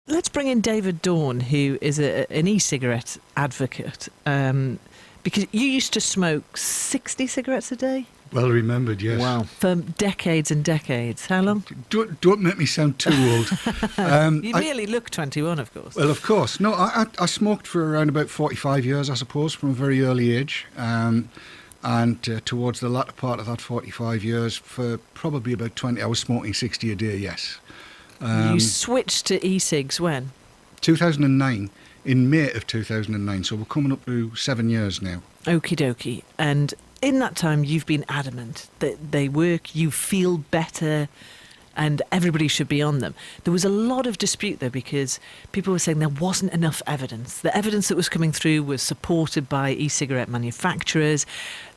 Let's bring in David Dawn, who is an e-cigarette advocate, because you used to smoke 60 cigarettes a day? Well remembered, yes. Wow. For decades and decades. How long? Don't make me sound too old. You merely look 21, of course. Well, of course. No, I smoked for around about 45 years, I suppose, from a very early age. And towards the latter part of that 45 years, for probably about 20, I was smoking 60 a day, yes. You switched to e-cigs when? 2009, in May of 2009, so we're coming up to 7 years now. Okie dokie. And in that time, you've been adamant that they work, you feel better, and everybody should be on them. There was a lot of dispute, though, because people were saying there wasn't enough evidence. The evidence that was coming through was supported by e-cigarette manufacturers.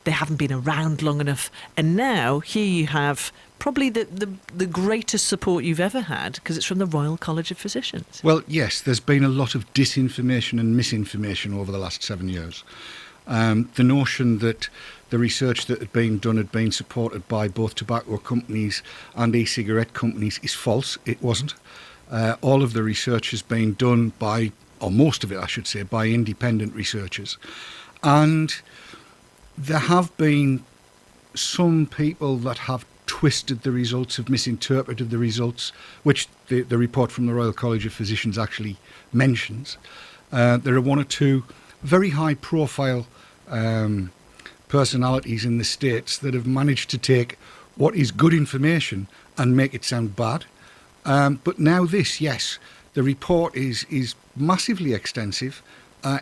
They haven't been around long enough. And now, here you have probably the greatest support you've ever had, because it's from the Royal College of Physicians. Well, yes, there's been a lot of disinformation and misinformation over the last 7 years. The notion that the research that had been supported by both tobacco companies and e-cigarette companies is false. It wasn't. All of the research has been done by, or most of it I should say, by independent researchers. And there have been some people that have twisted the results, have misinterpreted the results, which the report from the Royal College of Physicians actually mentions. There are one or two very high profile personalities in the States that have managed to take what is good information and make it sound bad. But now this, yes, the report is massively extensive.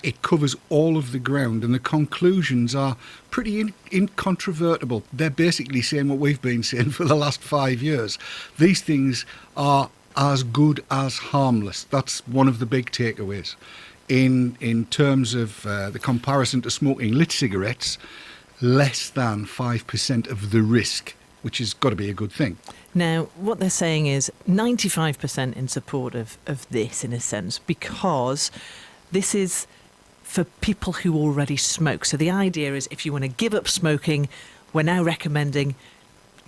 It covers all of the ground, and the conclusions are pretty incontrovertible. They're basically saying what we've been saying for the last 5 years. These things are as good as harmless. That's one of the big takeaways. In terms of the comparison to smoking lit cigarettes, less than 5% of the risk, which has got to be a good thing. Now, what they're saying is 95% in support of this, in a sense, because this is for people who already smoke. So the idea is if you want to give up smoking, we're now recommending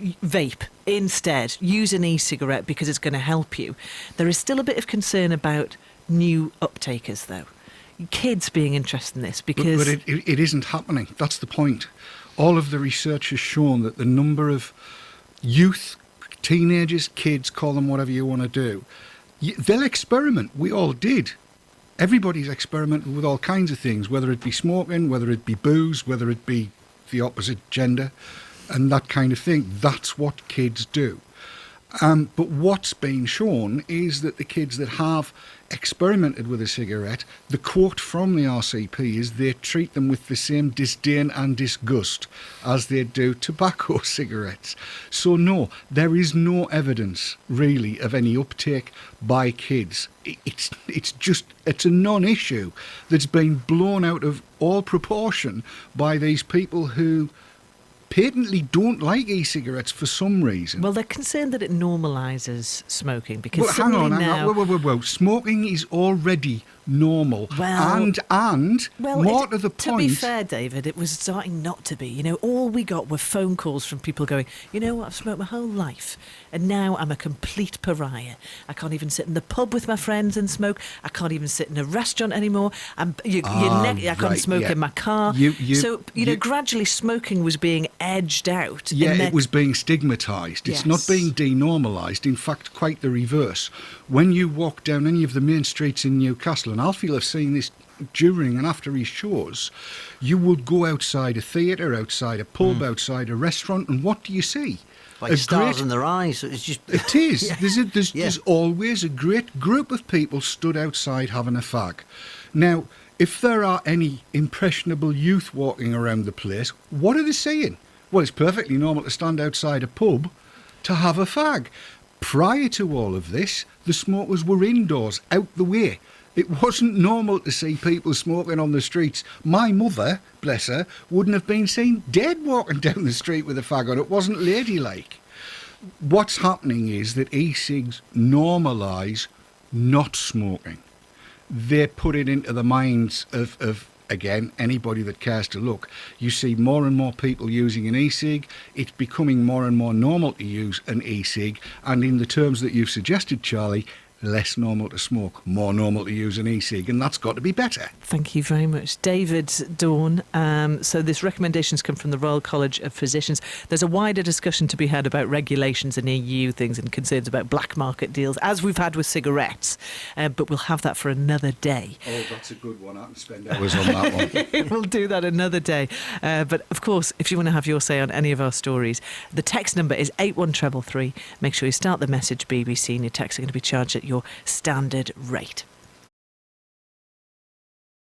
vape instead. Use an e-cigarette because it's going to help you. There is still a bit of concern about new uptakers, though. Kids being interested in this because... But it isn't happening. That's the point. All of the research has shown that the number of youth, teenagers, kids, call them whatever you want to do, they'll experiment. We all did. Everybody's experimented with all kinds of things, whether it be smoking, whether it be booze, whether it be the opposite gender, and that kind of thing. That's what kids do. But what's been shown is that the kids that have experimented with a cigarette, the quote from the RCP is they treat them with the same disdain and disgust as they do tobacco cigarettes. So no, there is no evidence really of any uptake by kids. It's a non-issue that's been blown out of all proportion by these people who patently don't like e-cigarettes for some reason. Well, they're concerned that it normalises smoking because well, hang on. Whoa. Smoking is already normal. Well, and more to the point... To be fair, David, it was starting not to be. You know, all we got were phone calls from people going, you know what, I've smoked my whole life and now I'm a complete pariah. I can't even sit in the pub with my friends and smoke. I can't even sit in a restaurant anymore. I can't smoke in my car. Gradually smoking was being edged out. Yeah, it was being stigmatised. It's not being denormalised. In fact, quite the reverse. When you walk down any of the main streets in Newcastle, and Alfie have seen this during and after his shows, you would go outside a theatre, outside a pub, outside a restaurant, and what do you see? Like stars in their eyes. It's just... It is. Yeah. There's always a great group of people stood outside having a fag. Now, if there are any impressionable youth walking around the place, what are they saying? Well, it's perfectly normal to stand outside a pub to have a fag. Prior to all of this, the smokers were indoors, out the way. It wasn't normal to see people smoking on the streets. My mother, bless her, wouldn't have been seen dead walking down the street with a fag on. It wasn't ladylike. What's happening is that e-cigs normalise not smoking. They put it into the minds of again, anybody that cares to look. You see more and more people using an e-cig. It's becoming more and more normal to use an e-cig. And in the terms that you've suggested, Charlie, less normal to smoke, more normal to use an e-cig, and that's got to be better. Thank you very much. David Dawn. So this recommendations come from the Royal College of Physicians. There's a wider discussion to be had about regulations and EU things and concerns about black market deals, as we've had with cigarettes. But we'll have that for another day. Oh, that's a good one. I can spend hours on that one. We'll do that another day. But of course, if you want to have your say on any of our stories, the text number is 81333. Make sure you start the message BBC and your texts are going to be charged at your standard rate.